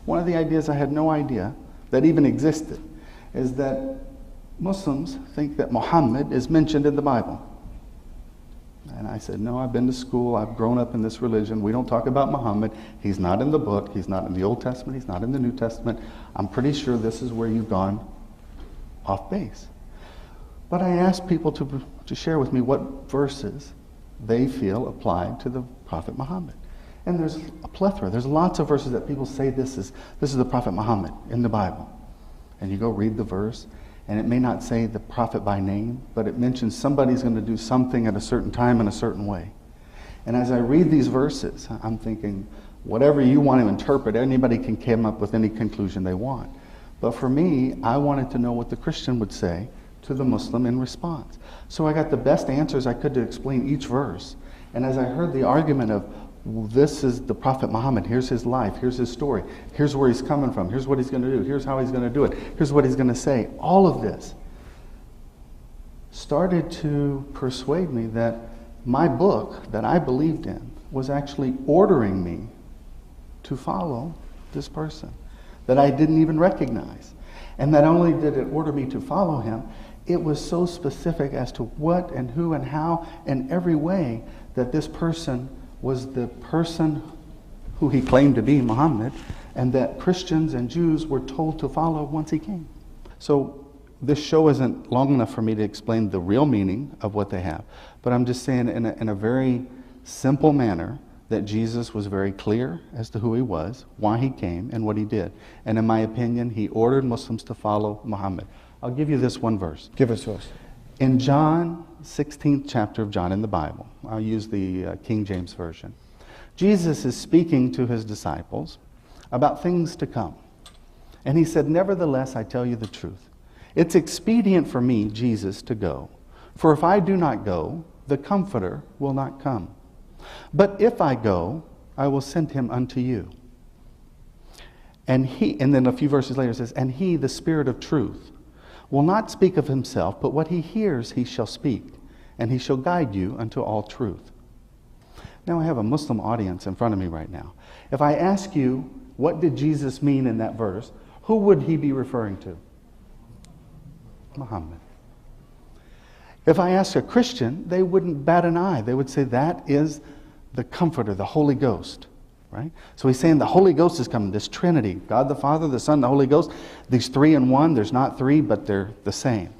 One of the ideas I had no idea that even existed is that Muslims think that Muhammad is mentioned in the Bible. And I said, no, I've been to school, I've grown up in this religion, we don't talk about Muhammad, he's not in the book, he's not in the Old Testament, he's not in the New Testament. I'm pretty sure this is where you've gone off base. But I asked people to share with me what verses they feel applied to the Prophet Muhammad. And there's a plethora, there's lots of verses that people say this is the Prophet Muhammad in the Bible. And you go read the verse, and it may not say the prophet by name, but it mentions somebody's going to do something at a certain time in a certain way. And as I read these verses, I'm thinking, whatever you want to interpret, anybody can come up with any conclusion they want. But for me, I wanted to know what the Christian would say to the Muslim in response. So I got the best answers I could to explain each verse. And as I heard the argument of, this is the Prophet Muhammad, here's his life, here's his story, here's where he's coming from, here's what he's going to do, here's how he's going to do it, here's what he's going to say. All of this started to persuade me that my book that I believed in was actually ordering me to follow this person that I didn't even recognize. And not only did it order me to follow him, it was so specific as to what and who and how in every way that this person was the person who he claimed to be, Muhammad, and that Christians and Jews were told to follow once he came. So this show isn't long enough for me to explain the real meaning of what they have, but I'm just saying in a very simple manner that Jesus was very clear as to who he was, why he came, and what he did. And in my opinion, he ordered Muslims to follow Muhammad. I'll give you this one verse. Give it to us. In John, 16th chapter of John in the Bible, I'll use the King James Version. Jesus is speaking to his disciples about things to come. And he said, nevertheless, I tell you the truth. It's expedient for me, Jesus, to go. For if I do not go, the Comforter will not come. But if I go, I will send him unto you. And then a few verses later it says, and he, the Spirit of truth, will not speak of himself, but what he hears he shall speak, and he shall guide you unto all truth. Now I have a Muslim audience in front of me right now. If I ask you, what did Jesus mean in that verse, who would he be referring to? Muhammad. If I ask a Christian, they wouldn't bat an eye. They would say that is the Comforter, the Holy Ghost. Right? So he's saying the Holy Ghost is coming, this Trinity, God the Father, the Son, the Holy Ghost, these three in one, there's not three, but they're the same.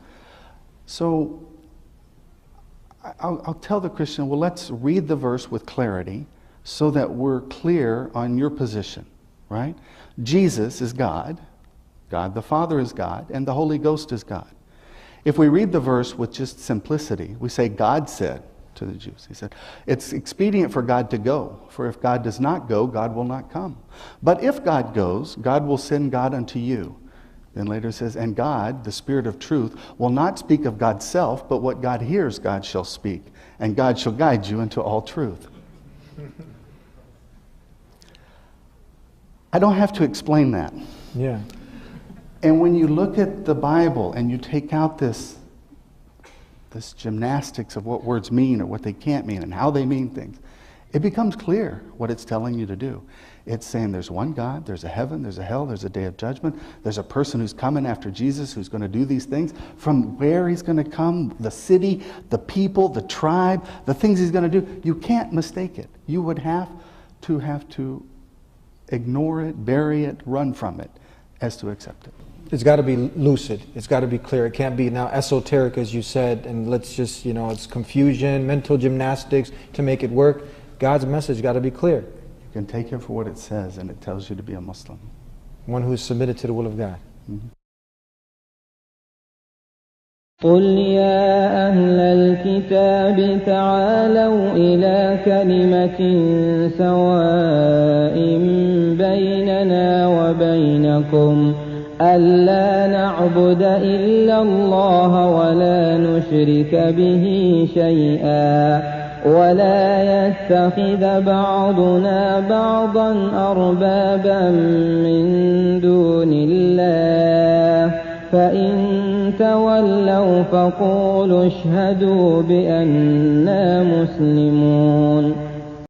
So I'll tell the Christian, well, let's read the verse with clarity so that we're clear on your position, right? Jesus is God, God the Father is God, and the Holy Ghost is God. If we read the verse with just simplicity, we say God said to the Jews. He said, it's expedient for God to go, for if God does not go, God will not come. But if God goes, God will send God unto you. Then later it says, and God, the Spirit of truth, will not speak of God's self, but what God hears, God shall speak, and God shall guide you into all truth. I don't have to explain that. Yeah. And when you look at the Bible and you take out this gymnastics of what words mean or what they can't mean and how they mean things, it becomes clear what it's telling you to do. It's saying there's one God, there's a heaven, there's a hell, there's a day of judgment, there's a person who's coming after Jesus who's going to do these things. From where he's going to come, the city, the people, the tribe, the things he's going to do, you can't mistake it. You would have to ignore it, bury it, run from it, as to accept it. It's got to be lucid. It's got to be clear. It can't be now esoteric, as you said, and let's just, it's confusion, mental gymnastics to make it work. God's message got to be clear. You can take it for what it says, and it tells you to be a Muslim. One who is submitted to the will of God. Mm-hmm. قل يا أهل الكتاب تعالوا إلى كلمة سواء بيننا وبينكم ألا نعبد إلا الله ولا نشرك به شيئا ولا يتخذ بعضنا بعضا أربابا من دون الله فإن تولوا فقولوا اشهدوا بأننا مسلمون